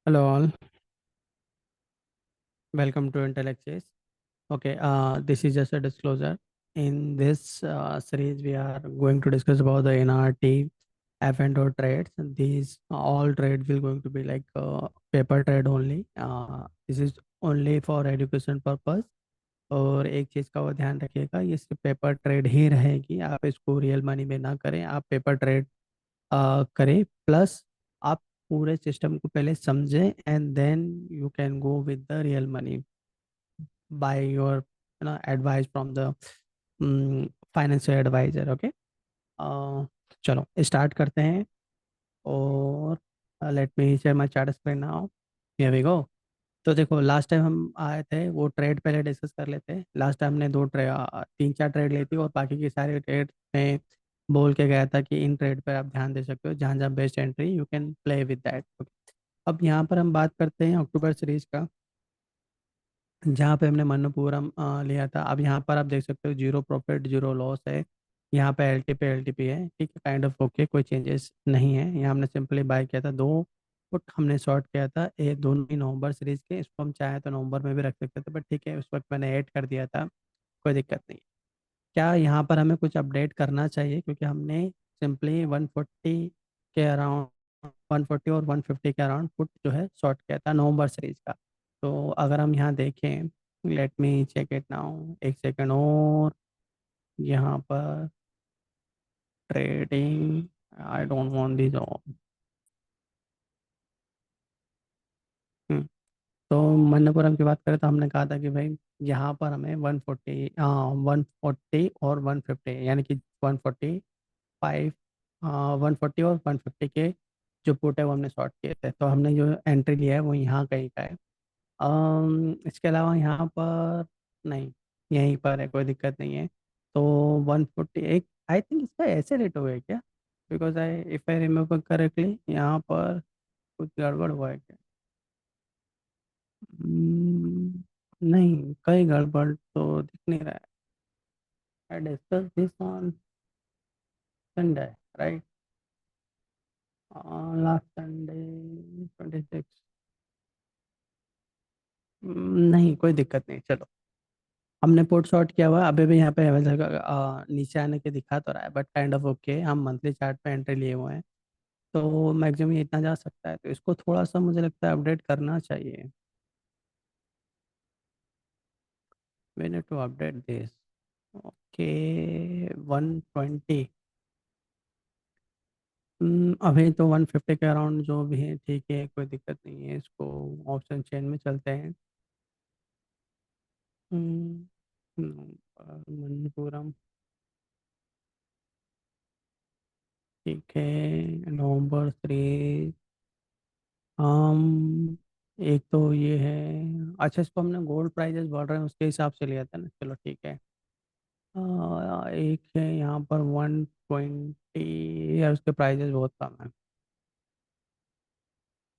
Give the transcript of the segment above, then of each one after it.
Hello all, welcome to Intellectuals. Okay, this is just a disclosure. In this series, we are going to discuss about the NRT, F&O trades. And these all trades will going to be like paper trade only. This is only for education purpose. और एक चीज़ का वो ध्यान रखिएगा, ये सिर्फ paper trade ही रहेगी। आप इसको रियल मनी में ना करें, आप पेपर ट्रेड करें। प्लस आप पूरे सिस्टम को पहले समझें and then you can go with the real money by your advice from the financial adviser. Okay, चलो स्टार्ट करते हैं। और let me share my chart screen now. Here we go. तो देखो, लास्ट टाइम हम आए थे वो ट्रेड पहले डिस्कस कर लेते हैं। लास्ट टाइम हमने तीन चार ट्रेड ली थी और बाकी की सारी ट्रेड में बोल के गया था कि इन ट्रेड पर आप ध्यान दे सकते हो, जहाँ जहाँ best entry you can play with that. अब यहाँ पर हम बात करते हैं अक्टूबर सीरीज का, जहाँ पे हमने मन्नपुरम लिया था। अब यहाँ पर आप देख सकते हो जीरो प्रॉफिट जीरो लॉस है। यहाँ पे एल टी पी है, ठीक है, काइंड ऑफ ओके, कोई चेंजेस नहीं है। यहाँ हमने सिंपली बाय किया था, दो पुट हमने शॉर्ट किया था, ये दोनों ही नवंबर सीरीज के। इसको हम चाहे तो नवंबर में भी रख सकते थे, बट ठीक है, उस वक्त मैंने ऐड कर दिया था, कोई दिक्कत नहीं। क्या यहाँ पर हमें कुछ अपडेट करना चाहिए, क्योंकि हमने सिंपली 140 के अराउंड, 140 और 150 के अराउंड पुट जो है शॉर्ट किया था नवंबर सीरीज का। तो अगर हम यहाँ देखें, let me check it now, एक सेकंड। और यहाँ पर trading, I don't want this on. तो मन्नपुरम की बात करें तो हमने कहा था कि भाई यहाँ पर हमें 140, हाँ 140 और 150, यानी कि 145, 140 और 150 के जो पुट है वो हमने शॉर्ट किए थे। तो हमने जो एंट्री लिया है वो यहाँ कहीं का है। इसके अलावा यहाँ पर नहीं, यहीं पर है, कोई दिक्कत नहीं है। तो 140 एक, आई थिंक इसका ऐसे रेट हो गया क्या? Because I, if I remember correctly, यहाँ पर कुछ गड़बड़ हुआ है क्या? नहीं, कहीं गड़बड़ तो दिख नहीं रहा है। I discuss this on Sunday, right? Last Sunday 26। नहीं, कोई दिक्कत नहीं, चलो। हमने पोर्ट शॉर्ट किया हुआ है, अभी भी यहाँ पे नीचे आने के दिखा तो रहा है, बट काइंड ऑफ ओके, हम मंथली चार्ट पे एंट्री लिए हुए हैं। तो मैक्सिमम ये इतना जा सकता है, तो इसको थोड़ा सा मुझे लगता है अपडेट करना चाहिए। We need to update this. Okay, 120। अभी तो 150 के अराउंड जो भी है ठीक है, कोई दिक्कत नहीं है। इसको ऑप्शन चेन में चलते हैं। मणिपुरम, ठीक है, नवंबर 3। हम, एक तो ये है। अच्छा, इसको हमने गोल्ड प्राइजेस बढ़ रहे हैं उसके हिसाब से लिया था ना, चलो ठीक है। एक है यहाँ पर 120, या उसके प्राइजेस बहुत कम है।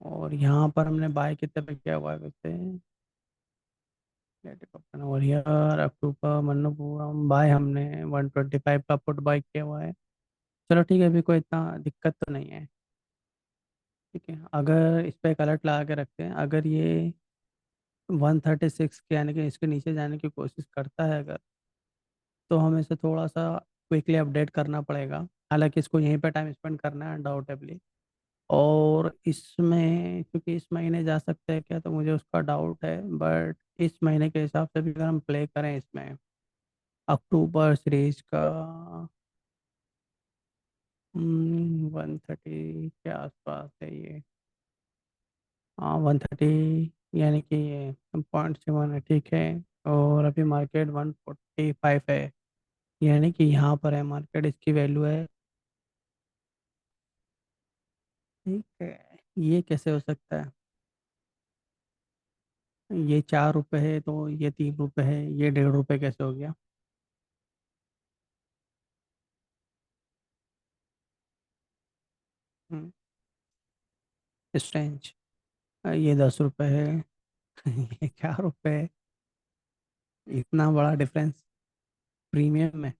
और यहाँ पर हमने बाय कितने पे किया हुआ है वैसे? और यार अक्टूबर मन्नपुरम बाय हमने 125 का पुट बाय किया हुआ है। चलो ठीक है, अभी कोई इतना दिक्कत तो नहीं है। ठीक है, अगर इस पे एक अलर्ट लगा के रखते हैं, अगर ये 136 के, यानी कि इसके नीचे जाने की कोशिश करता है अगर, तो हमें इसे थोड़ा सा क्विकली अपडेट करना पड़ेगा। हालांकि इसको यहीं पे टाइम स्पेंड करना है अनडाउटेबली। और इसमें क्योंकि इस महीने जा सकते हैं क्या, तो मुझे उसका डाउट है, बट इस महीने के हिसाब से भी अगर हम प्ले करें इसमें अक्टूबर सीरीज का, 130 के आसपास है ये। हाँ 130, यानी कि ये 0.7 है, ठीक है। और अभी मार्केट 145 है, यानी कि यहाँ पर है मार्केट, इसकी वैल्यू है। ठीक है, ये कैसे हो सकता है? ये 4 रुपए है तो ये 3 रुपए है, ये 1.5 रुपए कैसे हो गया? स्ट्रेंज। ये 10 रुपए है। ये 4 रुपए है। इतना बड़ा डिफरेंस प्रीमियम में।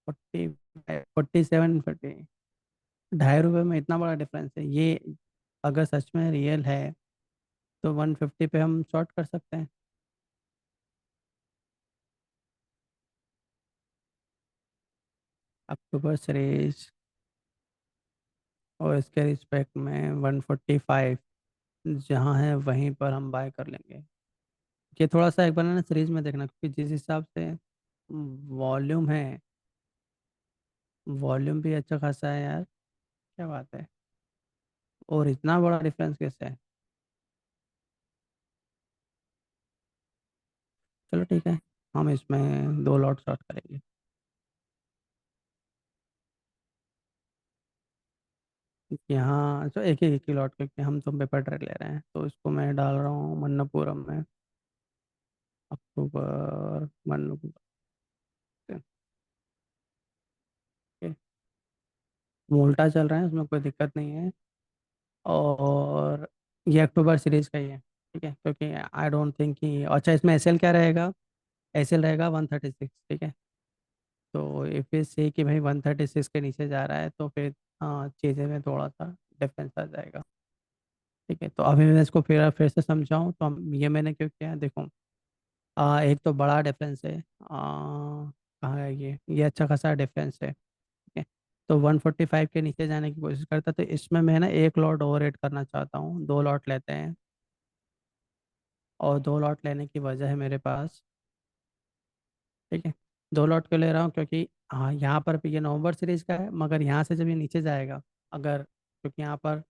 47, 40। 2.5 रुपये में इतना बड़ा डिफरेंस है ये। अगर सच में रियल है तो 150 पे हम शॉर्ट कर सकते हैं। अक्टूबर सीरीज और इसके रिस्पेक्ट में 145 जहाँ है वहीं पर हम बाय कर लेंगे। ये थोड़ा सा एक बार ना सीरीज में देखना, क्योंकि जिस हिसाब से वॉल्यूम है, वॉल्यूम भी अच्छा खासा है यार। क्या बात है, और इतना बड़ा डिफरेंस कैसे है। चलो ठीक है, हम इसमें 2 लॉट शॉर्ट करेंगे। यहाँ जो एक ही लॉट, क्योंकि हम तो पेपर ट्रेड ले रहे हैं, तो इसको मैं डाल रहा हूँ मन्नपुरम में। अक्टूबर मन्नपुरम। वो उल्टा चल रहा है, उसमें कोई दिक्कत नहीं है। और ये अक्टूबर सीरीज का ही है, ठीक है, क्योंकि आई डोंट थिंक कि अच्छा इसमें एसएल क्या रहेगा। एसएल रहेगा 136, ठीक है। तो इफ इज से कि भाई 136 के नीचे जा रहा है तो फिर हाँ चीज़ें में थोड़ा सा डिफरेंस आ जाएगा। ठीक है, तो अभी मैं इसको फिर से समझाऊँ तो ये मैंने क्यों किया है, देखो। एक तो बड़ा डिफरेंस है। कहाँ है ये अच्छा खासा डिफरेंस है, ठीक है। तो 145 के नीचे जाने की कोशिश करता, तो इसमें मैं ना एक लॉट ओवर एड करना चाहता हूँ, 2 लॉट लेते हैं। और 2 लॉट लेने की वजह है मेरे पास, ठीक है। 2 लॉट क्यों ले रहा हूँ, क्योंकि हाँ यहाँ पर भी ये नवंबर सीरीज का है, मगर यहाँ से जब ये नीचे जाएगा, अगर क्योंकि यहाँ पर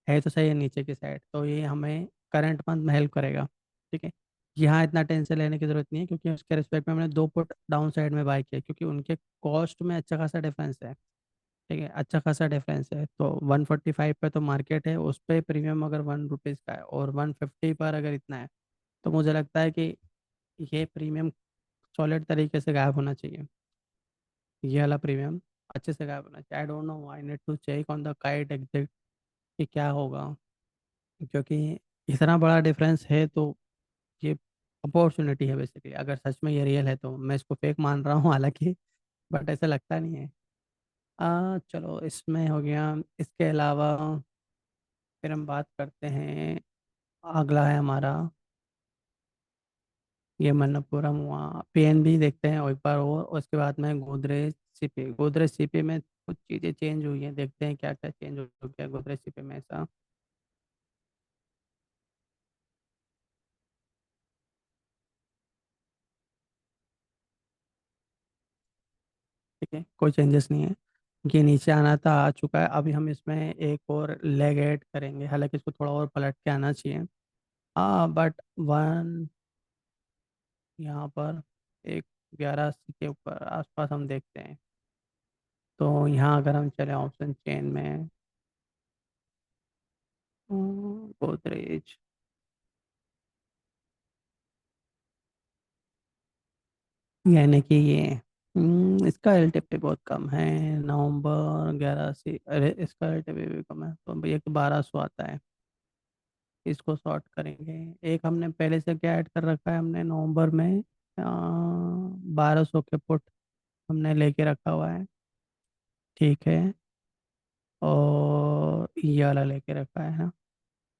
है तो सही है नीचे की साइड, तो ये हमें करंट मंथ में हेल्प करेगा, ठीक है। यहाँ इतना टेंशन लेने की जरूरत नहीं है, क्योंकि उसके रिस्पेक्ट में मैंने 2 पुट डाउन साइड में बाय किया, क्योंकि उनके कॉस्ट में अच्छा खासा डिफरेंस है, ठीक है, अच्छा खासा डिफरेंस है। तो 145 पे तो मार्केट है, उस पे प्रीमियम अगर 1 रुपीज़ का है और 150 पर अगर इतना है, तो मुझे लगता है कि ये प्रीमियम सॉलिड तरीके से गायब होना चाहिए। ये वाला प्रीमियम अच्छे से गायब होना चाहिए। I don't know, I need to check on the Kite exact कि क्या होगा, क्योंकि इतना बड़ा डिफरेंस है तो ये अपॉर्चुनिटी है बेसिकली। अगर सच में ये रियल है तो मैं इसको फेक मान रहा हूँ हालांकि, बट ऐसा लगता नहीं है। चलो इसमें हो गया। इसके अलावा फिर हम बात करते हैं, अगला है हमारा ये मन्नपुरम हुआ। पीएनबी देखते हैं एक बार और उसके बाद में गोदरेज सीपी। गोदरेज सीपी में कुछ चीज़ें चेंज हुई हैं, देखते हैं क्या क्या चेंज हो गया गोदरेज सीपी में ऐसा। ठीक है, कोई चेंजेस नहीं है। ये नीचे आना था, आ चुका है। अभी हम इसमें एक और लेग ऐड करेंगे, हालांकि इसको थोड़ा और पलट के आना चाहिए। बट वन यहाँ पर एक 11 80 के ऊपर आसपास हम देखते हैं। तो यहाँ अगर हम चले ऑप्शन चेन में, गोदरेज, यानी कि ये इसका एलटीपी बहुत कम है। नवंबर 11 से, अरे इसका एलटीपी भी कम है, तो ये 1200 आता है। इसको शॉर्ट करेंगे। एक हमने पहले से क्या ऐड कर रखा है, हमने नवंबर में 1200 के पुट हमने लेके रखा हुआ है, ठीक है। और ये वाला लेके रखा है ना,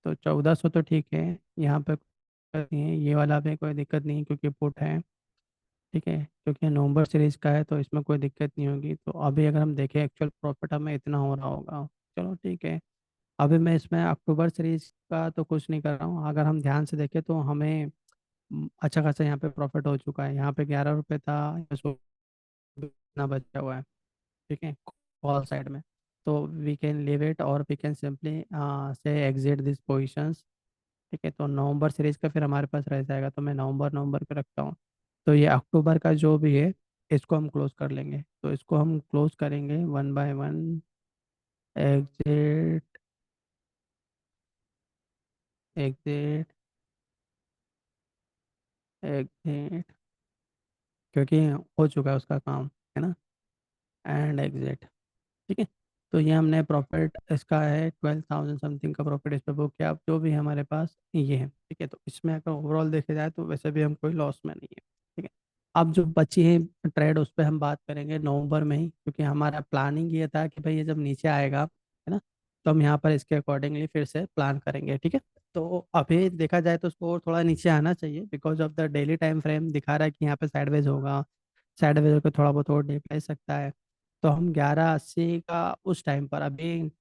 तो 1400 तो ठीक है। यहाँ पे कोई दिक्कत नहीं है, ये वाला पे कोई दिक्कत नहीं है क्योंकि पुट है, ठीक है। क्योंकि नवंबर सीरीज का है तो इसमें कोई दिक्कत नहीं होगी। तो अभी अगर हम देखें एक्चुअल प्रॉफिट हमें इतना हो रहा होगा। चलो ठीक है। अभी मैं इसमें अक्टूबर सीरीज का तो कुछ नहीं कर रहा हूँ। अगर हम ध्यान से देखें तो हमें अच्छा खासा यहाँ पे प्रॉफिट हो चुका है। यहाँ पे 11 रुपये था, इतना बचा हुआ है, ठीक है, कॉल साइड में। तो वी कैन लीव इट और वी कैन सिंपली से एग्जिट दिस पोजिशंस, ठीक है। तो नवंबर सीरीज का फिर हमारे पास रह जाएगा, तो मैं नवंबर नवंबर पे रखता हूँ। तो ये अक्टूबर का जो भी है इसको हम क्लोज कर लेंगे। तो इसको हम क्लोज करेंगे one by one. Exit, exit, exit, क्योंकि हो चुका है उसका काम, है ना। एंड एग्जिट, ठीक है। तो ये हमने प्रॉफिट इसका है 12,000 समथिंग का प्रॉफिट इस पे बुक किया। अब जो भी है हमारे पास ये है, ठीक है। तो इसमें अगर ओवरऑल देखे जाए तो वैसे भी हम कोई लॉस में नहीं है, ठीक है। अब जो बची है ट्रेड उस पर हम बात करेंगे नवंबर में ही, क्योंकि हमारा प्लानिंग ये था कि भाई ये जब नीचे आएगा है ना। तो हम यहाँ पर इसके अकॉर्डिंगली फिर से प्लान करेंगे, ठीक है। तो अभी देखा जाए तो स्कोर थोड़ा नीचे आना चाहिए, because of the daily time frame दिखा रहा है कि यहाँ पे साइडवेज होगा, साइडवेज होकर थोड़ा बहुत और डीप ले सकता है। तो हम 1180 का उस टाइम पर अभी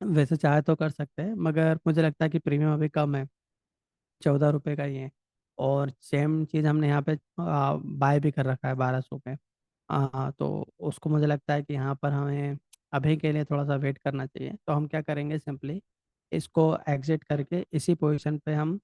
वैसे चाहे तो कर सकते हैं, मगर मुझे लगता है कि प्रीमियम अभी कम है, 14 रुपये का ही है। और सेम चीज़ हमने यहाँ पे बाय भी कर रखा है 1200 पे। तो उसको मुझे लगता है कि यहाँ पर हमें अभी के लिए थोड़ा सा वेट करना चाहिए। तो हम क्या करेंगे, सिंपली इसको एग्जिट करके इसी पोजीशन पे हम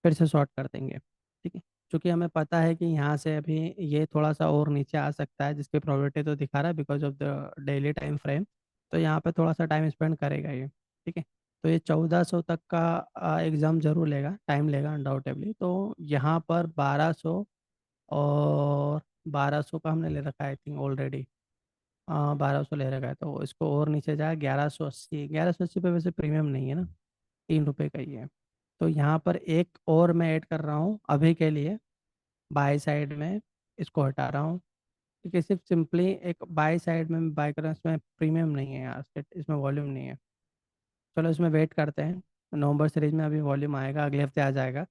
फिर से शॉर्ट कर देंगे, ठीक है। क्योंकि हमें पता है कि यहाँ से अभी ये थोड़ा सा और नीचे आ सकता है, जिसकी प्रोबेबिलिटी तो दिखा रहा है because of the daily time frame. तो यहाँ पे थोड़ा सा टाइम स्पेंड करेगा ये, ठीक है। तो ये 1400 तक का एग्ज़ाम जरूर लेगा, टाइम लेगा अनडाउटेबली। तो यहाँ पर 1200 और 1200 का हमने ले रखा है आई थिंक ऑलरेडी। 1200 ले रखा है, तो इसको और नीचे जाए 1180। 1180 पे वैसे प्रीमियम नहीं है ना, 3 रुपये का ही है। तो यहाँ पर एक और मैं ऐड कर रहा हूँ अभी के लिए, बाई साइड में इसको हटा रहा हूँ, क्योंकि सिर्फ सिंपली एक बाई साइड में बाई कर रहा हूँ, इसमें प्रीमियम नहीं है यार, इसमें वॉल्यूम नहीं है। चलो इसमें वेट करते हैं, नवंबर सीरीज में अभी वॉल्यूम आएगा, अगले हफ्ते आ जाएगा।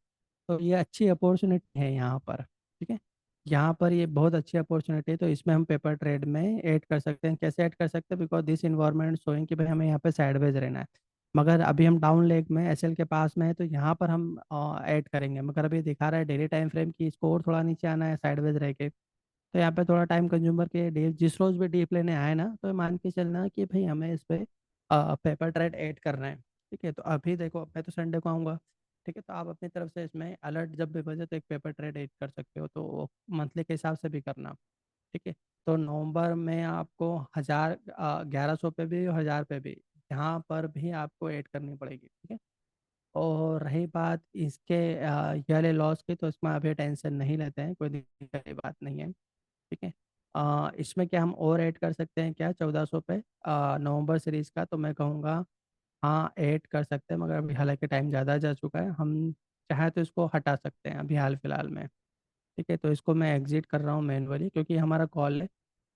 तो ये अच्छी अपॉर्चुनिटी है यहाँ पर, ठीक है। यहाँ पर ये बहुत अच्छी अपॉर्चुनिटी है, तो इसमें हम पेपर ट्रेड में ऐड कर सकते हैं। कैसे ऐड कर सकते हैं, बिकॉज दिस इन्वायरमेंट शोइंग कि भाई हमें यहाँ पे साइडवेज रहना है। मगर अभी हम डाउन लेग में एसएल के पास में है, तो यहाँ पर हम ऐड करेंगे। मगर अभी दिखा रहा है डेली टाइम फ्रेम की इसको और थोड़ा नीचे आना है साइडवेज रह के। तो यहाँ पे थोड़ा टाइम कंज्यूमर के डीप, जिस रोज भी डीप लेने आए ना, तो मान के चलना कि भाई हमें इस पे पेपर ट्रेड ऐड करना है, ठीक है। तो अभी देखो, मैं तो संडे को आऊँगा, ठीक है। तो आप अपनी तरफ से इसमें अलर्ट जब भी बजे तो एक पेपर ट्रेड ऐड कर सकते हो, तो मंथली के हिसाब से भी करना, ठीक है। तो नवंबर में आपको 1100 पे भी, 1000 पे भी, यहाँ पर भी आपको ऐड करनी पड़ेगी, ठीक है। और रही बात इसके ये वाले लॉस की, तो इसमें अभी टेंशन नहीं लेते हैं, कोई दिक्कत की बात नहीं है, ठीक है। इसमें क्या हम और ऐड कर सकते हैं क्या 1400 पे नवंबर सीरीज का? तो मैं कहूँगा हाँ, ऐड कर सकते हैं, मगर अभी हालांकि टाइम ज़्यादा जा चुका है, हम चाहे तो इसको हटा सकते हैं अभी हाल फिलहाल में, ठीक है। तो इसको मैं एग्जिट कर रहा हूँ मैनुअली, क्योंकि हमारा कॉल है।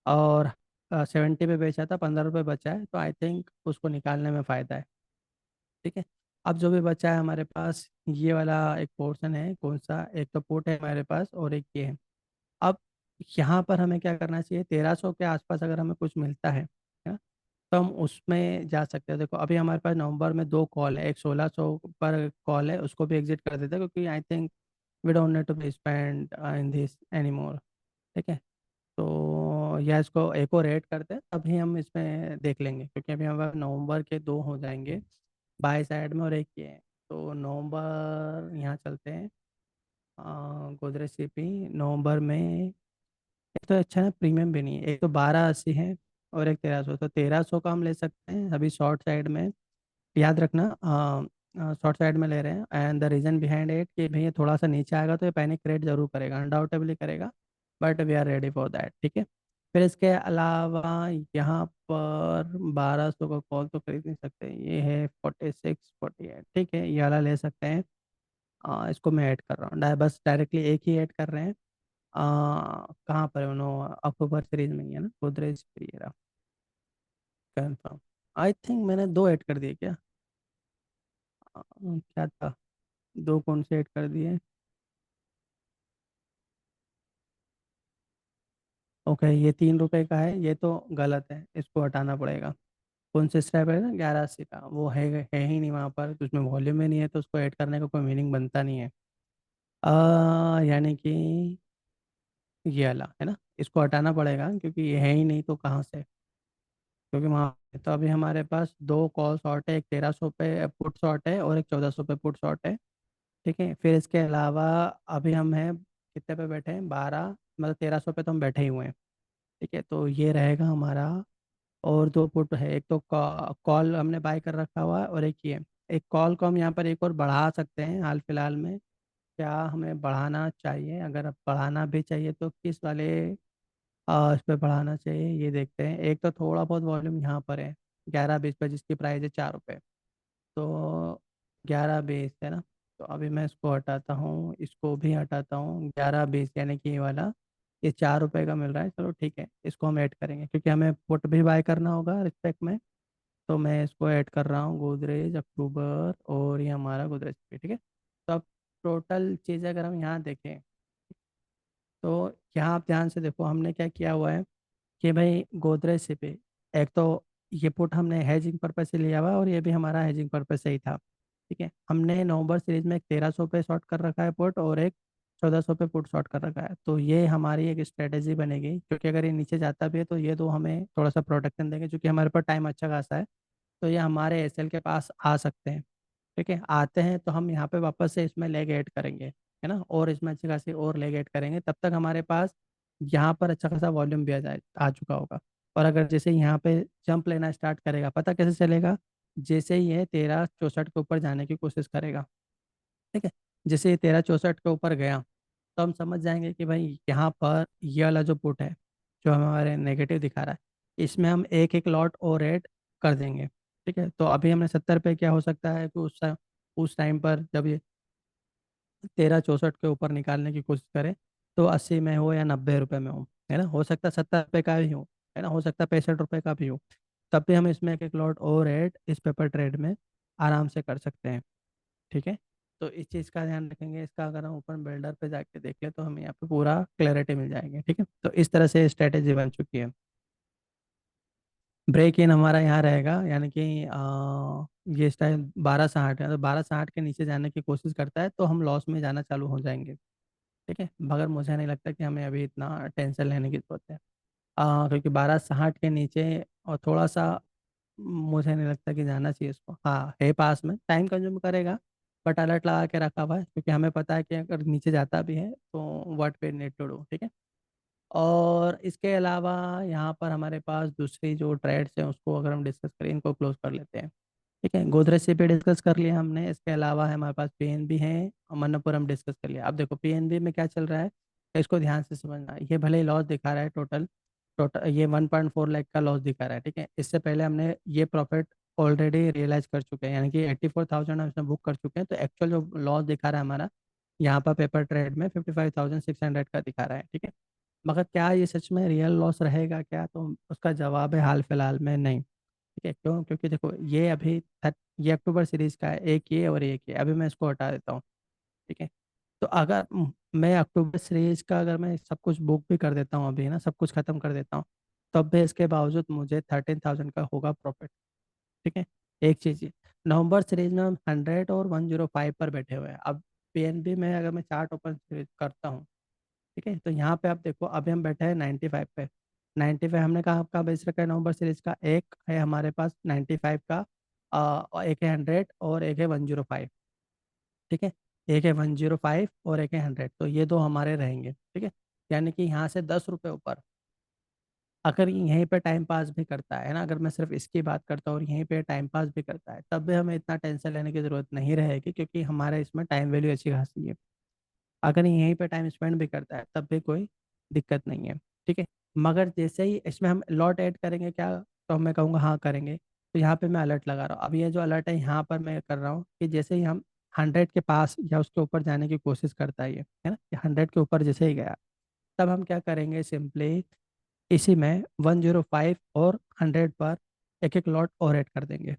और 70 पे बेचा था, 15 रुपये बचा है, तो आई थिंक उसको निकालने में फ़ायदा है, ठीक है। अब जो भी बचा है हमारे पास, ये वाला एक पोर्शन है, कौन सा, एक तो पुट है हमारे पास और एक ये है। अब यहाँ पर हमें क्या करना चाहिए, 1300 के आसपास अगर हमें कुछ मिलता है, तो हम उसमें जा सकते हैं। देखो अभी हमारे पास नवंबर में दो कॉल है, एक 1600 पर कॉल है, उसको भी एग्जिट कर देते हैं, क्योंकि I think we don't need to be spend in this any more, ठीक है। तो या इसको एक और ऐड करते हैं, तभी हम इसमें देख लेंगे, क्योंकि अभी हमारे नवंबर के दो हो जाएंगे बाई साइड में और एक ये है। तो नवंबर यहाँ चलते हैं, गोदरेज सीपी नवंबर में। एक तो अच्छा है, प्रीमियम भी नहीं है, एक तो 1280 है और एक 1300, तो 1300 का हम ले सकते हैं अभी शॉर्ट साइड में। याद रखना शॉर्ट साइड में ले रहे हैं, and the reason behind it कि भैया थोड़ा सा नीचे आएगा तो ये पैनिक क्रिएट जरूर करेगा, अनडाउटेबली करेगा, but we are ready for that, ठीक है। फिर इसके अलावा यहाँ पर 1200 का कॉल तो खरीद नहीं सकते, ये है 46 48, ठीक है, ये वाला ले सकते हैं। इसको मैं ऐड कर रहा हूँ, बस डायरेक्टली एक ही ऐड कर रहे हैं। कहाँ पर है उन्होंने, अक्टूबर सीरीज में ही है ना, गोदरेज प्रियरा, कंफर्म। आई थिंक मैंने दो ऐड कर दिए क्या? क्या था, दो कौन से ऐड कर दिए? ओके, ये 3 रुपए का है, ये तो गलत है, इसको हटाना पड़ेगा। कौन से स्टेप है ना, 1180 का, वो है ही नहीं वहाँ पर, तो उसमें वॉल्यूम में नहीं है, तो उसको ऐड करने का कोई मीनिंग बनता नहीं है। यानी कि ये वाला है ना, इसको हटाना पड़ेगा, क्योंकि ये है ही नहीं तो कहाँ से। क्योंकि वहाँ तो अभी हमारे पास दो कॉल शॉर्ट है, एक 1300 पे पुट शॉर्ट है और एक 1400 पे पुट शॉर्ट है, ठीक है। फिर इसके अलावा अभी हम हैं कितने पे बैठे हैं, 12, मतलब 1300 पे तो हम बैठे ही हुए हैं, ठीक है। तो ये रहेगा हमारा। और दो पुट है, एक तो कॉल हमने बाय कर रखा हुआ है, और एक ये, एक कॉल को हम यहाँ पर एक और बढ़ा सकते हैं हाल फिलहाल में। क्या हमें बढ़ाना चाहिए? अगर अब बढ़ाना भी चाहिए तो किस वाले इस पे बढ़ाना चाहिए, ये देखते हैं। एक तो थोड़ा बहुत वॉल्यूम यहाँ पर है 1120 पे, जिसकी प्राइस है 4 रुपये। तो 1120 है ना, तो अभी मैं इसको हटाता हूँ, इसको भी हटाता हूँ, 1120 यानी कि ये वाला, ये 4 रुपये का मिल रहा है, चलो ठीक है, इसको हम ऐड करेंगे, क्योंकि हमें पुट भी बाय करना होगा रिस्पेक्ट में, तो मैं इसको ऐड कर रहा हूँ, गोदरेज अक्टूबर और ये हमारा गोदरेज पे, ठीक है। तो अब टोटल चीज़ अगर हम यहाँ देखें, तो यहाँ आप ध्यान से देखो हमने क्या किया हुआ है कि भाई गोदरेज से पे, एक तो ये पुट हमने हेजिंग पर्पज से लिया हुआ है और ये भी हमारा हेजिंग पर्पज से ही था, ठीक है। हमने नवंबर सीरीज में एक 1300 पे शॉर्ट कर रखा है पुट और एक 1400 पे पुट शॉर्ट कर रखा है। तो ये हमारी एक स्ट्रेटेजी बनेगी, क्योंकि अगर ये नीचे जाता भी है तो ये दो हमें थोड़ा सा प्रोटेक्शन देंगे, क्योंकि हमारे पास टाइम अच्छा खासा है। तो ये हमारे एसएल के पास आ सकते हैं, ठीक है। आते हैं तो हम यहाँ पे वापस से इसमें लेग ऐड करेंगे, है ना, और इसमें अच्छी खासी और लेग ऐड करेंगे, तब तक हमारे पास यहाँ पर अच्छा खासा वॉल्यूम भी आ चुका होगा। और अगर जैसे यहाँ पे जंप लेना स्टार्ट करेगा, पता कैसे चलेगा, जैसे ही ये 1364 के ऊपर जाने की कोशिश करेगा, ठीक है। जैसे ये 1364 के ऊपर गया, तो हम समझ जाएंगे कि भाई यहाँ पर ये वाला जो पुट है जो हमारे नेगेटिव दिखा रहा है, इसमें हम एक एक लॉट और ऐड कर देंगे, ठीक है। तो अभी हमने 70 पे, क्या हो सकता है कि उस टाइम पर जब ये 1364 के ऊपर निकालने की कोशिश करे, तो 80 में हो या 90 रुपए में हो, है ना, हो सकता है 70 रुपए का भी हो, है ना, हो सकता है 65 रुपए का भी हो। तब भी हम इसमें एक एक लॉट और ऐड इस पेपर ट्रेड में आराम से कर सकते हैं, ठीक है। तो इस चीज़ का ध्यान रखेंगे, इसका अगर हम ओपन बिल्डर पे जाके देख ले तो हमें यहाँ पे पूरा क्लैरिटी मिल जाएगी, ठीक है। तो इस तरह से स्ट्रेटेजी बन चुकी है। ब्रेक इन हमारा यहाँ रहेगा, यानी कि ये इस टाइम 1260 है, तो 1260 के नीचे जाने की कोशिश करता है तो हम लॉस में जाना चालू हो जाएंगे, ठीक है। मगर मुझे नहीं लगता कि हमें अभी इतना टेंशन लेने की जरूरत है, क्योंकि 1260 के नीचे और थोड़ा सा मुझे नहीं लगता कि जाना चाहिए इसको। हाँ, है पास में, टाइम कंज्यूम करेगा, बट अलर्ट लगा के रखा हुआ है, क्योंकि हमें पता है कि अगर नीचे जाता भी है तो what we need to do, ठीक है। और इसके अलावा यहाँ पर हमारे पास दूसरी जो ट्रेड्स हैं उसको अगर हम डिस्कस करें, इनको क्लोज कर लेते हैं, ठीक है। गोदरेज से भी डिस्कस कर लिया हमने, इसके अलावा है हमारे पास पीएनबी है और मन्नपुरम डिस्कस कर लिया। अब देखो पीएनबी में क्या चल रहा है, तो इसको ध्यान से समझना। ये भले ही लॉस दिखा रहा है, टोटल टोटल ये 1.4 लाख का लॉस दिखा रहा है, ठीक है। इससे पहले हमने ये प्रॉफिट ऑलरेडी रियलाइज कर चुके हैं, यानी कि 84,000 हम इसमें बुक कर चुके हैं। तो एक्चुअल जो लॉस दिखा रहा है हमारा यहाँ पर पेपर ट्रेड में 55,600 का दिखा रहा है, ठीक है। मगर क्या ये सच में रियल लॉस रहेगा क्या, तो उसका जवाब है हाल फिलहाल में नहीं, ठीक है। क्यों, क्योंकि देखो ये अभी ये अक्टूबर सीरीज का है, एक ये और एक ये, अभी मैं इसको हटा देता हूँ, ठीक है। तो अगर मैं अक्टूबर सीरीज का अगर मैं सब कुछ बुक भी कर देता हूँ अभी ना, सब कुछ खत्म कर देता हूँ, तब भी इसके बावजूद मुझे 13,000 का होगा प्रॉफिट, ठीक है। एक चीज ये, नवंबर सीरीज में हम 100 और 105 पर बैठे हुए हैं। अब पीएनबी में अगर मैं चार्ट ओपन करता हूँ, ठीक है, तो यहाँ पे आप देखो अभी हम बैठे हैं 95 पे। 95 हमने कहा आपका बेच रखा है नवंबर सीरीज का, एक है हमारे पास 95 का, और एक है 100 और एक है 105, ठीक है। एक है 105 और एक है 100, तो ये दो हमारे रहेंगे, ठीक है। यानी कि यहाँ से 10 रुपये ऊपर अगर यहीं पे टाइम पास भी करता है ना, अगर मैं सिर्फ इसकी बात करता हूँ और यहीं पे टाइम पास भी करता है, तब भी हमें इतना टेंशन लेने की जरूरत नहीं रहेगी, क्योंकि हमारे इसमें टाइम वैल्यू अच्छी खासी है। अगर यहीं पे टाइम स्पेंड भी करता है तब भी कोई दिक्कत नहीं है, ठीक है। मगर जैसे ही इसमें हम लॉट ऐड करेंगे क्या, तो मैं कहूँगा हाँ करेंगे, तो यहाँ पे मैं अलर्ट लगा रहा हूँ। अब ये जो अलर्ट है यहाँ पर मैं कर रहा हूँ कि जैसे ही हम 100 के पास या उसके ऊपर जाने की कोशिश करता है ये, है ना, 100 के ऊपर जैसे ही गया, तब हम क्या करेंगे, सिंपली इसी में 105 और 100 पर एक एक लॉट और ऐड कर देंगे,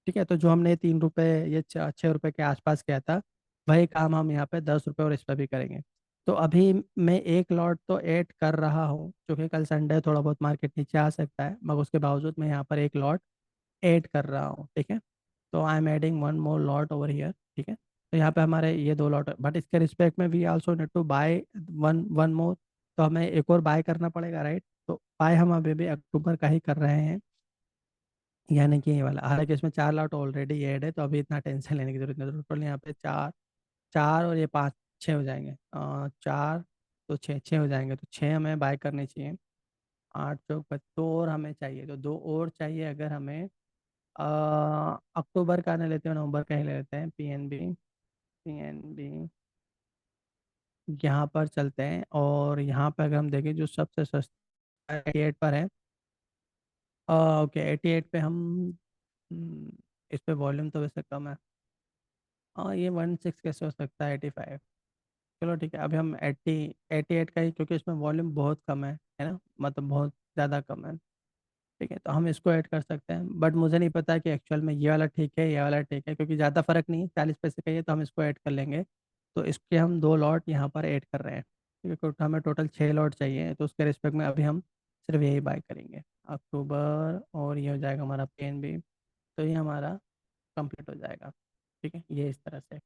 ठीक है। तो जो हमने 3 रुपए या 6 रुपए के आसपास किया था, वही काम हम यहाँ पे 10 रुपए और इस पर भी करेंगे। तो अभी मैं एक लॉट तो ऐड कर रहा हूँ, क्योंकि कल संडे है, थोड़ा बहुत मार्केट नीचे आ सकता है, मगर उसके बावजूद मैं यहाँ पर एक लॉट ऐड कर रहा हूँ, ठीक है। तो I am adding one more lot over here, ठीक है। तो यहाँ पे हमारे ये दो लॉट, बट इसके रिस्पेक्ट में we also need to buy one one more, तो हमें एक और बाय करना पड़ेगा, राइट। तो बाय हम अभी भी अक्टूबर का ही कर रहे हैं, यानी कि ये वाला, हालांकि इसमें 4 लॉट ऑलरेडी ऐड है, तो अभी इतना टेंशन लेने की जरूरत नहीं। तो टोटल यहाँ पे चार, चार और ये पाँच, छः हो जाएंगे, चार तो छः, छः हो जाएंगे, तो छः हमें बाय करनी चाहिए। आठ चौक दो और हमें चाहिए, तो दो और चाहिए। अगर हमें अक्टूबर का नहीं लेते हैं, नवंबर का ही ले लेते हैं। पीएनबी, पीएनबी यहाँ पर चलते हैं, और यहाँ पर अगर हम देखें जो सबसे सस्ता 88 पर है, ओके 88 पे हम, इस पे वॉल्यूम तो वैसे कम है, हाँ ये 16 कैसे हो सकता है 85। चलो ठीक है, अभी हम 88 का ही, क्योंकि इसमें वॉल्यूम बहुत कम है ना, मतलब बहुत ज़्यादा कम है। ठीक है, तो हम इसको ऐड कर सकते हैं, बट मुझे नहीं पता कि एक्चुअल में ये वाला ठीक है, ये वाला ठीक है, क्योंकि ज़्यादा फर्क नहीं है, 40 पैसे का ही है, तो हम इसको ऐड कर लेंगे। तो इसके हम 2 लॉट यहाँ पर ऐड कर रहे हैं, ठीक है, क्योंकि हमें टोटल 6 लॉट चाहिए, तो उसके रिस्पेक्ट में अभी हम सिर्फ यही बाय करेंगे अक्टूबर, और ये हो जाएगा हमारा PNB। तो ये हमारा कंप्लीट हो जाएगा। ठीक है, ये इस तरह से।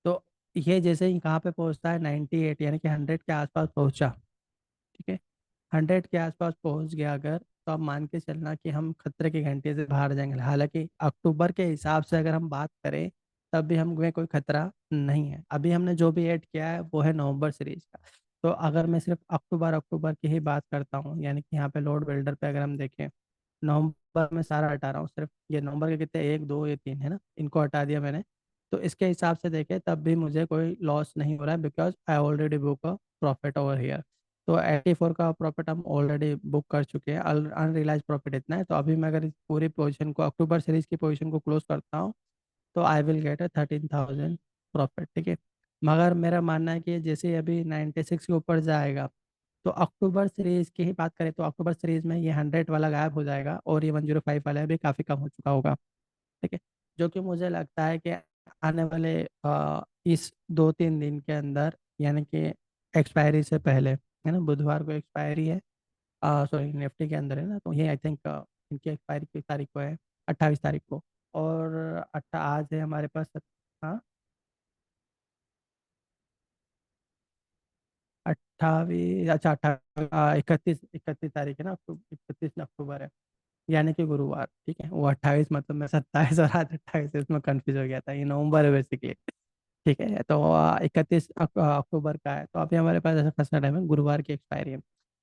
तो ये जैसे ही कहाँ पे पहुँचता है, 98 यानी कि 100 के आसपास पहुँचा। ठीक है, 100 के आसपास पहुंच गया अगर, तो आप मान के चलना कि हम खतरे की घंटे से बाहर जाएंगे। हालांकि अक्टूबर के हिसाब से अगर हम बात करें, तब भी हमें कोई खतरा नहीं है। अभी हमने जो भी ऐड किया है वो है नवंबर सीरीज का। तो अगर मैं सिर्फ अक्टूबर अक्टूबर की ही बात करता हूँ, यानी कि यहाँ पे लोड बिल्डर पे अगर हम देखें, नवंबर में सारा हटा रहा हूँ, सिर्फ ये नवंबर के कितने, एक दो ये तीन है ना, इनको हटा दिया मैंने। तो इसके हिसाब से देखें तब भी मुझे कोई लॉस नहीं हो रहा है, because I already book a profit over here. तो 84 का प्रॉफिट हम ऑलरेडी बुक कर चुके हैं। अनरियलाइज प्रॉफिट इतना है, तो अभी मैं अगर इस पूरी पोजीशन को, अक्टूबर सीरीज की पोजीशन को क्लोज करता हूँ, तो I will get a 13,000 profit. ठीक है, मगर मेरा मानना है कि जैसे ही अभी 96 के ऊपर जाएगा, तो अक्टूबर सीरीज की ही बात करें तो अक्टूबर सीरीज में ये 100 वाला गायब हो जाएगा, और ये 105 वाला भी काफ़ी कम हो चुका होगा। ठीक है, जो कि मुझे लगता है कि आने वाले इस 2-3 दिन के अंदर, यानी कि एक्सपायरी से पहले, है ना, बुधवार को एक्सपायरी है, सॉरी निफ्टी के अंदर है ना, तो ये आई थिंक इनकी एक्सपायरी की तारीख को है, 28 तारीख को। और आज है हमारे पास, हाँ, 28, अच्छा 28, 31 तारीख है ना, अक्टूबर, 31 अक्टूबर है, यानी कि गुरुवार। ठीक है, वो 28 मतलब मैं 27 और आज 28 इसमें कंफ्यूज हो गया था, ये नवंबर है बेसिकली। ठीक है, तो 31 अक्टूबर का है, तो अभी हमारे पास ऐसा खासा टाइम है, गुरुवार की एक्सपायरी है।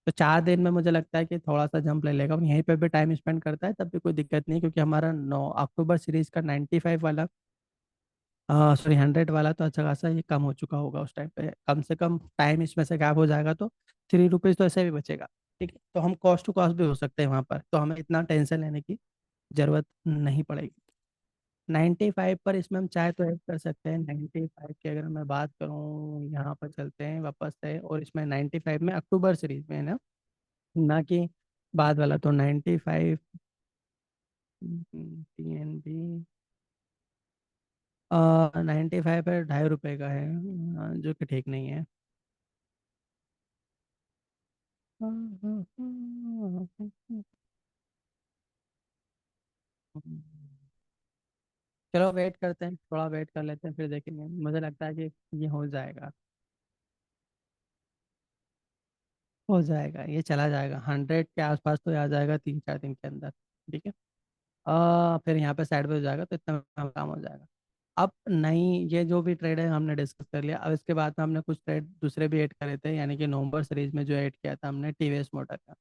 तो 4 दिन में मुझे लगता है कि थोड़ा सा जंप ले लेगा, और यहीं पे भी टाइम स्पेंड करता है तब भी कोई दिक्कत नहीं, क्योंकि हमारा 9 अक्टूबर सीरीज का 95 वाला, सॉरी 100 वाला तो अच्छा खासा ये कम हो चुका होगा उस टाइम पे। कम से कम टाइम इसमें से गैप हो जाएगा, तो ₹3 तो ऐसे भी बचेगा। ठीक है, तो हम कॉस्ट टू कॉस्ट भी हो सकते हैं वहाँ पर, तो हमें इतना टेंशन लेने की जरूरत नहीं पड़ेगी। 95 पर इसमें हम चाहे तो ऐड कर सकते हैं। 95 की अगर मैं बात करूँ, यहाँ पर चलते हैं वापस से, और इसमें 95 में अक्टूबर सीरीज में है ना कि बाद वाला, तो 95 PNB 95 है, ₹2.5 का है, जो कि ठीक नहीं है। चलो वेट करते हैं, थोड़ा वेट कर लेते हैं, फिर देखेंगे। मुझे लगता है कि ये हो जाएगा, हो जाएगा, ये चला जाएगा 100 के आसपास, तो ये आ जाएगा 3-4 दिन के अंदर। ठीक है, फिर यहाँ पे साइड पे हो जाएगा, तो इतना में काम हो जाएगा। अब नहीं, ये जो भी ट्रेड है हमने डिस्कस कर लिया। अब इसके बाद में हमने कुछ ट्रेड दूसरे भी ऐड करे थे, यानी कि नवंबर सीरीज में जो ऐड किया था हमने टीवीएस मोटर का।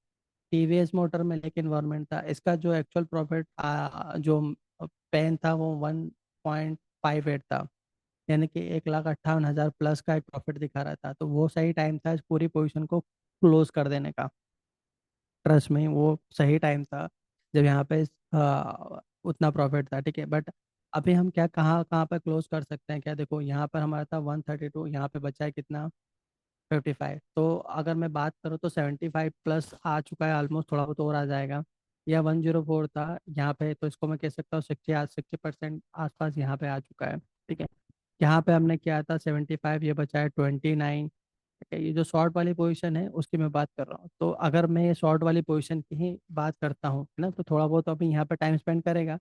टीवीएस मोटर में लेकिन इन्वायरमेंट था, इसका जो एक्चुअल प्रॉफिट जो पेन था वो 1.58 था, यानी कि 1,58,000 प्लस का एक प्रॉफिट दिखा रहा था। तो वो सही टाइम था इस पूरी पोजीशन को क्लोज कर देने का। ट्रस्ट में वो सही टाइम था जब यहाँ पे उतना प्रॉफिट था। ठीक है, बट अभी हम क्या, कहाँ कहाँ पर क्लोज कर सकते हैं क्या, देखो यहाँ पर हमारा था 132, यहाँ पे बचा है कितना, 55। तो अगर मैं बात करूँ तो 75 प्लस आ चुका है ऑलमोस्ट, थोड़ा बहुत और आ जाएगा। या 104 था यहाँ पे, तो इसको मैं कह सकता हूँ 60% आसपास यहाँ पे आ चुका है। ठीक है, यहाँ पे हमने किया था 75, ये बचा है 29। ठीक है, ये जो शॉर्ट वाली पोजीशन है उसकी मैं बात कर रहा हूँ। तो अगर मैं ये शॉर्ट वाली पोजीशन की ही बात करता हूँ, है ना, तो थोड़ा बहुत अभी यहाँ पे टाइम स्पेंड करेगा।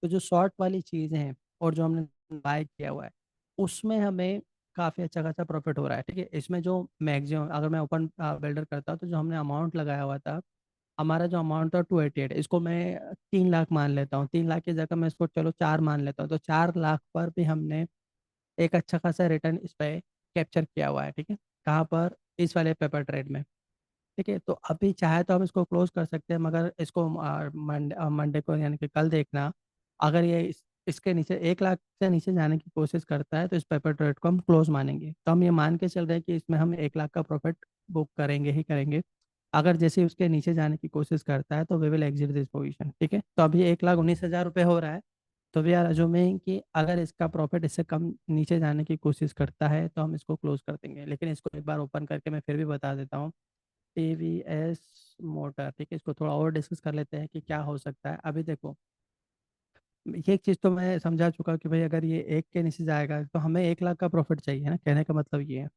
तो जो शॉर्ट वाली चीज़ें हैं और जो हमने बाय किया हुआ है, उसमें हमें काफ़ी अच्छा खासा प्रॉफिट हो रहा है। ठीक है, इसमें जो मैक्सिमम, अगर मैं ओपन बिल्डर करता हूँ, तो जो हमने अमाउंट लगाया हुआ था, हमारा जो अमाउंट था 288, इसको मैं 3 लाख मान लेता हूँ। 3 लाख की जगह मैं इसको चलो 4 मान लेता हूँ, तो 4 लाख पर भी हमने एक अच्छा खासा रिटर्न इस पे कैप्चर किया हुआ है। ठीक है, कहाँ पर, इस वाले पेपर ट्रेड में। ठीक है, तो अभी चाहे तो हम इसको क्लोज कर सकते हैं, मगर इसको मंडे मंडे को, यानी कि कल देखना। अगर ये इसके नीचे 1 लाख से नीचे जाने की कोशिश करता है, तो इस पेपर ट्रेड को हम क्लोज मानेंगे। तो हम ये मान के चल रहे हैं कि इसमें हम 1 लाख का प्रॉफिट बुक करेंगे ही करेंगे। अगर जैसे ही उसके नीचे जाने की कोशिश करता है, तो we will exit this position. ठीक है, तो अभी 1,19,000 रुपये हो रहा है। तो वी आर अज्यूमिंग कि अगर इसका प्रॉफिट इससे कम नीचे जाने की कोशिश करता है, तो हम इसको क्लोज कर देंगे। लेकिन इसको एक बार ओपन करके मैं फिर भी बता देता हूँ टीवीएस मोटर, ठीक है, इसको थोड़ा और डिस्कस कर लेते हैं कि क्या हो सकता है। अभी देखो, ये एक चीज़ तो मैं समझा चुका कि भाई अगर ये एक के नीचे जाएगा तो हमें 1 लाख का प्रॉफिट चाहिए ना, कहने का मतलब ये है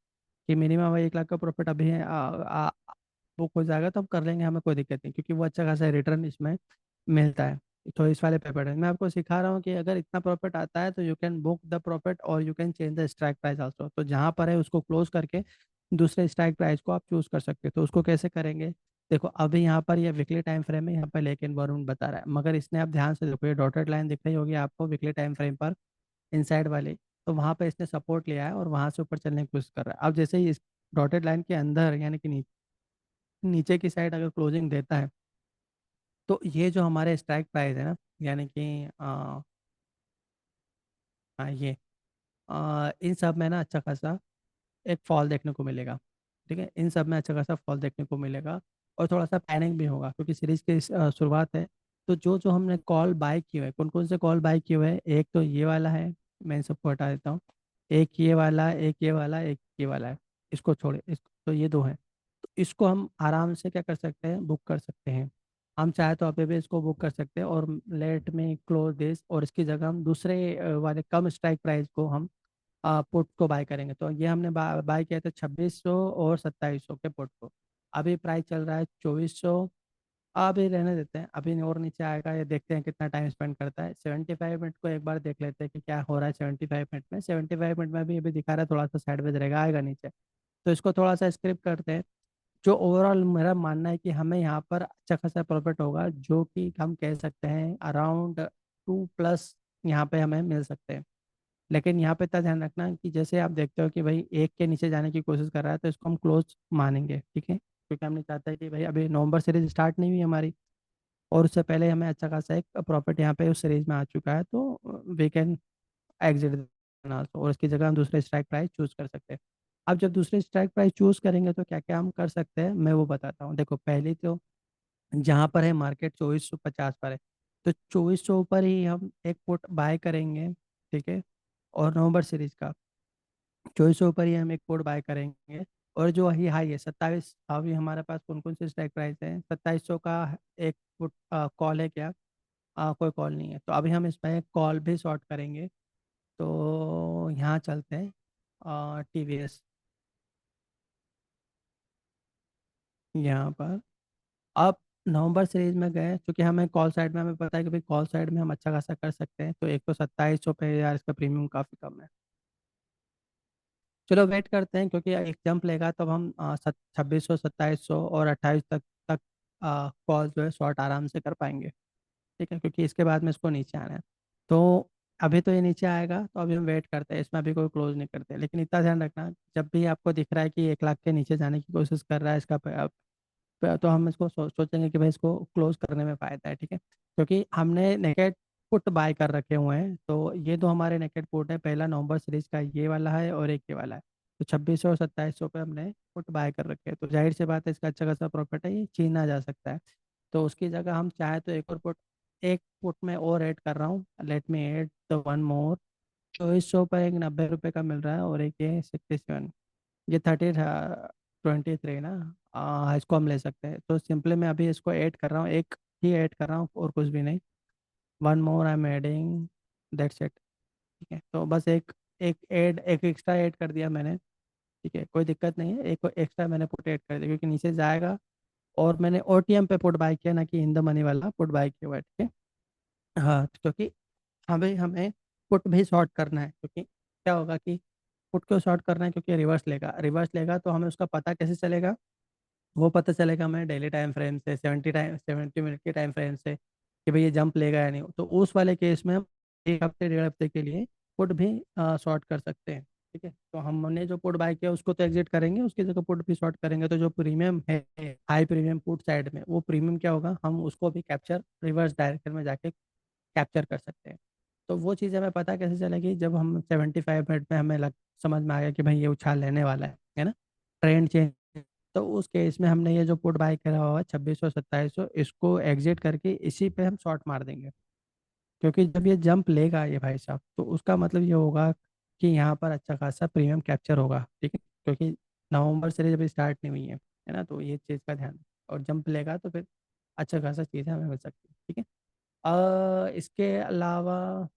कि मिनिमम 1 लाख का प्रॉफिट अभी बुक हो जाएगा तो हम कर लेंगे, हमें कोई दिक्कत नहीं, क्योंकि वो अच्छा खासा रिटर्न इसमें मिलता है। तो इस वाले पेपर में मैं आपको सिखा रहा हूँ कि अगर इतना प्रॉफिट आता है तो you can book the profit और you can change the strike price also. तो जहाँ पर है उसको क्लोज करके दूसरे स्ट्राइक प्राइस को आप चूज कर सकते हो। तो उसको कैसे करेंगे, देखो अभी यहाँ पर ये वीकली टाइम फ्रेम है, यहाँ पर लेक एनवायरमेंट बता रहा है, मगर इसने आप ध्यान से देखो, ये डॉटेड लाइन दिख रही होगी आपको वीकली टाइम फ्रेम पर इनसाइड वाले, तो वहां पे इसने सपोर्ट लिया है और वहां से ऊपर चलने की कोशिश कर रहा है। अब जैसे ही इस डॉटेड लाइन के अंदर यानी कि नीचे की साइड अगर क्लोजिंग देता है तो ये जो हमारे स्ट्राइक प्राइस है ना, यानी कि ये इन सब में ना अच्छा खासा एक फॉल देखने को मिलेगा। ठीक है, इन सब में अच्छा खासा फॉल देखने को मिलेगा और थोड़ा सा पैनिक भी होगा, क्योंकि सीरीज की शुरुआत है। तो जो जो हमने कॉल बाय किए हुए, कौन कौन से कॉल बाय किए हुए हैं, एक तो ये वाला है, मैं इन सबको हटा देता हूँ, एक ये वाला, एक ये वाला, एक ये वाला है, इसको छोड़े, इसको, तो ये दो हैं। तो इसको हम आराम से क्या कर सकते हैं, बुक कर सकते हैं। हम चाहे तो अभी भी इसको बुक कर सकते हैं और लेट में क्लोज दिस, और इसकी जगह हम दूसरे वाले कम स्ट्राइक प्राइस को हम पुट को बाय करेंगे। तो ये हमने बाय किया था 2600 और 2700 के पुट को। अभी प्राइस चल रहा है 2400। अभी रहने देते हैं, अभी और नीचे आएगा, ये देखते हैं कितना टाइम स्पेंड करता है। 75 मिनट को एक बार देख लेते हैं कि क्या हो रहा है 75 मिनट में। 75 मिनट में भी अभी दिखा रहा है थोड़ा सा साइडवेज रहेगा, आएगा नीचे, तो इसको थोड़ा सा स्क्रिप करते हैं। जो ओवरऑल मेरा मानना है कि हमें यहाँ पर अच्छा खासा प्रॉफिट होगा, जो कि हम कह सकते हैं अराउंड 2+ यहाँ पे हमें मिल सकते हैं। लेकिन यहाँ पे इतना ध्यान रखना कि जैसे आप देखते हो कि भाई एक के नीचे जाने की कोशिश कर रहा है तो इसको हम क्लोज मानेंगे, ठीक है, क्योंकि हमने चाहता है कि भाई अभी नवंबर सीरीज स्टार्ट नहीं हुई हमारी और उससे पहले हमें अच्छा खासा एक प्रॉफिट यहाँ पे उस सीरीज में आ चुका है, तो वी कैन एग्जिट और उसकी जगह हम दूसरे स्ट्राइक प्राइस चूज कर सकते हैं। अब जब दूसरे स्ट्राइक प्राइस चूज करेंगे तो क्या क्या हम कर सकते हैं मैं वो बताता हूँ। देखो पहली तो जहाँ पर है मार्केट 2450 पर है, तो 2400 पर ही हम एक पुट बाय करेंगे, ठीक है, और नवंबर सीरीज का 2400 पर ही हम एक पुट बाय करेंगे। और जो ही हाई है 27, अभी हमारे पास कौन कौन से स्ट्राइक प्राइस है, 2700 का एक पुट कॉल है क्या, कोई कॉल नहीं है, तो अभी हम इसमें एक कॉल भी शॉर्ट करेंगे। तो यहाँ चलते हैं टीवीएस, यहाँ पर अब नवंबर सीरीज में गए, क्योंकि हमें कॉल साइड में हमें पता है कि भाई कॉल साइड में हम अच्छा खासा कर सकते हैं, तो एक तो 2700 पे यार इसका प्रीमियम काफ़ी कम है। चलो वेट करते हैं, क्योंकि एक जंप लेगा तब हम 2600, 2700 और 28 तक कॉल जो है शॉर्ट आराम से कर पाएंगे। ठीक है, क्योंकि इसके बाद में इसको नीचे आना है। तो अभी तो ये नीचे आएगा तो अभी हम वेट करते हैं, इसमें अभी कोई क्लोज नहीं करते, लेकिन इतना ध्यान रखना जब भी आपको दिख रहा है कि 1 लाख के नीचे जाने की कोशिश कर रहा है इसका तो हम इसको सोचेंगे कि भाई इसको क्लोज करने में फायदा है, ठीक है, क्योंकि हमने नेकेड पुट बाय कर रखे हुए हैं। तो ये दो हमारे नेकेड पुट है, पहला नवंबर सीरीज का ये वाला है और एक ये वाला है। तो 2600 और 2700 पे हमने पुट बाय कर रखे हैं, तो जाहिर सी बात है इसका अच्छा खासा प्रॉफिट है, ये छीना जा सकता है। तो उसकी जगह हम चाहे तो एक और पुट, एक पुट में और ऐड कर रहा हूँ, let me add the one more. 2400 पर एक 90 रुपये का मिल रहा है और एक ये 67, ये 23 ना, इसको हम ले सकते हैं। तो सिंपली मैं अभी इसको ऐड कर रहा हूँ, एक ही ऐड कर रहा हूँ और कुछ भी नहीं। One more I am adding, that's it. ठीक है, तो बस एक एक एक्स्ट्रा ऐड कर दिया मैंने। ठीक है, कोई दिक्कत नहीं है, एक एक्स्ट्रा मैंने पुट ऐड कर दिया क्योंकि नीचे जाएगा। और मैंने ओटीएम पे पुट बाय किया, ना कि इन द मनी वाला पुट बाय किया हुआ है, ठीक है। हाँ, क्योंकि हमें पुट भी शॉर्ट करना है, क्योंकि क्या होगा कि पुट को शॉर्ट करना है, क्योंकि रिवर्स लेगा तो हमें उसका पता कैसे चलेगा, वो पता चलेगा हमें डेली टाइम फ्रेम से, 70 मिनट के टाइम फ्रेम से, कि भाई ये जंप लेगा या नहीं। तो उस वाले केस में हम 1 हफ्ते 1.5 हफ्ते के लिए पुट भी शॉर्ट कर सकते हैं। ठीक है, तो हमने जो पुट बाय किया उसको तो एग्जिट करेंगे, उसकी जगह पुट भी शॉर्ट करेंगे, तो जो प्रीमियम है हाई प्रीमियम पुट साइड में, वो प्रीमियम क्या होगा, हम उसको भी कैप्चर रिवर्स डायरेक्शन में जाके कैप्चर कर सकते हैं। तो वो चीज़ हमें पता कैसे चलेगी, जब हम 75 मिनट में हमें समझ में आ गया कि भाई ये उछाल लेने वाला है ना, ट्रेंड चेंज। तो उस केस में हमने ये जो पुट बाय करा हुआ है 2600 2700, इसको एग्जिट करके इसी पे हम शॉर्ट मार देंगे। क्योंकि जब ये जंप लेगा ये भाई साहब, तो उसका मतलब ये होगा कि यहाँ पर अच्छा खासा प्रीमियम कैप्चर होगा, ठीक है, क्योंकि नवंबर सीरीज अभी स्टार्ट नहीं हुई है। है ना, तो ये चीज़ का ध्यान रखें। और जंप लेगा तो फिर अच्छा खासा चीज़ें हमें मिल सकती है, ठीक है। इसके अलावा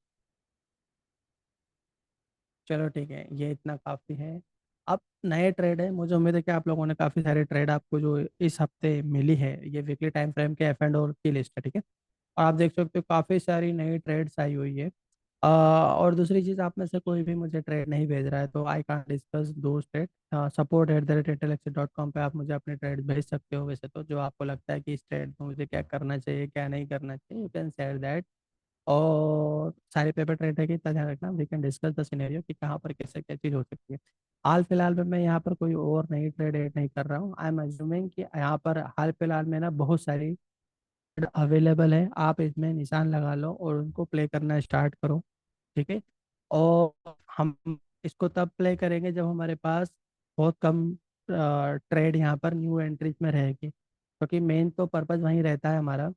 चलो ठीक है, ये इतना काफ़ी है। अब नए ट्रेड है, मुझे उम्मीद है कि आप लोगों ने काफ़ी सारे ट्रेड आपको जो इस हफ्ते मिली है, ये वीकली टाइम फ्रेम के एफ एंड और की लिस्ट है, ठीक है। और आप देख सकते हो काफ़ी सारी नई ट्रेड्स आई हुई है। और दूसरी चीज़, आप में से कोई भी मुझे ट्रेड नहीं भेज रहा है तो आई कांट डिस्कस दो ट्रेड। support@intellectual.com पे आप मुझे अपने ट्रेड भेज सकते हो। वैसे तो जो आपको लगता है कि इस ट्रेड में मुझे क्या करना चाहिए क्या नहीं करना चाहिए, यू कैन शेयर दैट। और सारे पेपर ट्रेड है कि इतना ध्यान रखना, we can discuss the scenario कि कहाँ पर कैसे क्या चीज़ हो सकती है। हाल फिलहाल में मैं यहाँ पर कोई और नई ट्रेड ऐड नहीं कर रहा हूँ। आई एम अज्यूमिंग कि यहाँ पर हाल फिलहाल में ना बहुत सारी अवेलेबल है, आप इसमें निशान लगा लो और उनको प्ले करना स्टार्ट करो, ठीक है। और हम इसको तब प्ले करेंगे जब हमारे पास बहुत कम ट्रेड यहाँ पर न्यू एंट्रीज में रहेगी, क्योंकि मेन तो पर्पज़ वहीं रहता है हमारा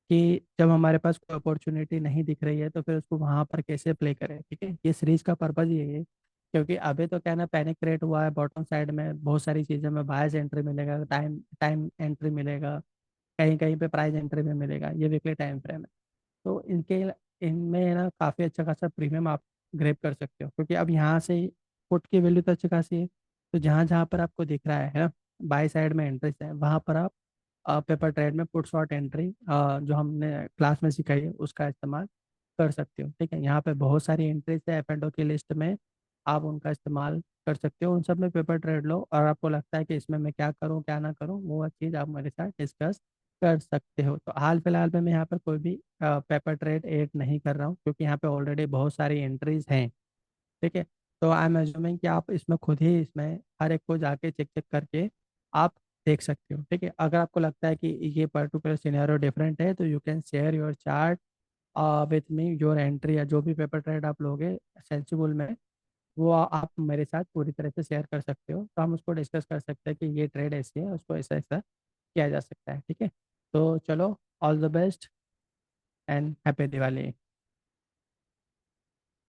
कि जब हमारे पास कोई अपॉर्चुनिटी नहीं दिख रही है तो फिर उसको वहाँ पर कैसे प्ले करें, ठीक है। ये सीरीज का पर्पज़ ये है, क्योंकि अभी तो क्या है ना, पैनिक क्रिएट हुआ है बॉटम साइड में, बहुत सारी चीज़ों में बायस एंट्री मिलेगा, टाइम टाइम एंट्री मिलेगा, कहीं कहीं पे प्राइस एंट्री में मिलेगा, ये वीकली टाइम फ्रेम है। तो इनके इनमें ना काफ़ी अच्छा खासा प्रीमियम आप ग्रैब कर सकते हो, क्योंकि अब यहाँ से पुट की वैल्यू तो अच्छी खासी है। तो जहाँ जहाँ पर आपको दिख रहा है ना, बाई साइड में एंट्रीज है, वहाँ पर आप पेपर ट्रेड में पुट शॉर्ट एंट्री जो हमने क्लास में सिखाई है उसका इस्तेमाल कर सकते हो, ठीक है। यहाँ पे बहुत सारी एंट्रीज है एफ एंड ओ की लिस्ट में, आप उनका इस्तेमाल कर सकते हो, उन सब में पेपर ट्रेड लो। और आपको लगता है कि इसमें मैं क्या करूँ क्या ना करूँ, वो चीज़ आप मेरे साथ डिस्कस कर सकते हो। तो हाल फिलहाल में मैं यहाँ पर कोई भी पेपर ट्रेड ऐड नहीं कर रहा हूँ, क्योंकि यहाँ पे ऑलरेडी बहुत सारी एंट्रीज हैं, ठीक है। तो आई एम एज्यूमिंग कि आप इसमें खुद ही इसमें हर एक को जाके चेक चेक करके आप देख सकते हो, ठीक है। अगर आपको लगता है कि ये पर्टिकुलर सिनेरियो डिफरेंट है तो you can share your chart with me, your entry या जो भी पेपर ट्रेड आप लोगे सेंसिबल में, वो आप मेरे साथ पूरी तरह से शेयर कर सकते हो, तो हम उसको डिस्कस कर सकते हैं कि ये ट्रेड ऐसी है, उसको ऐसा ऐसा किया जा सकता है, ठीक है। तो चलो, all the best and happy Diwali.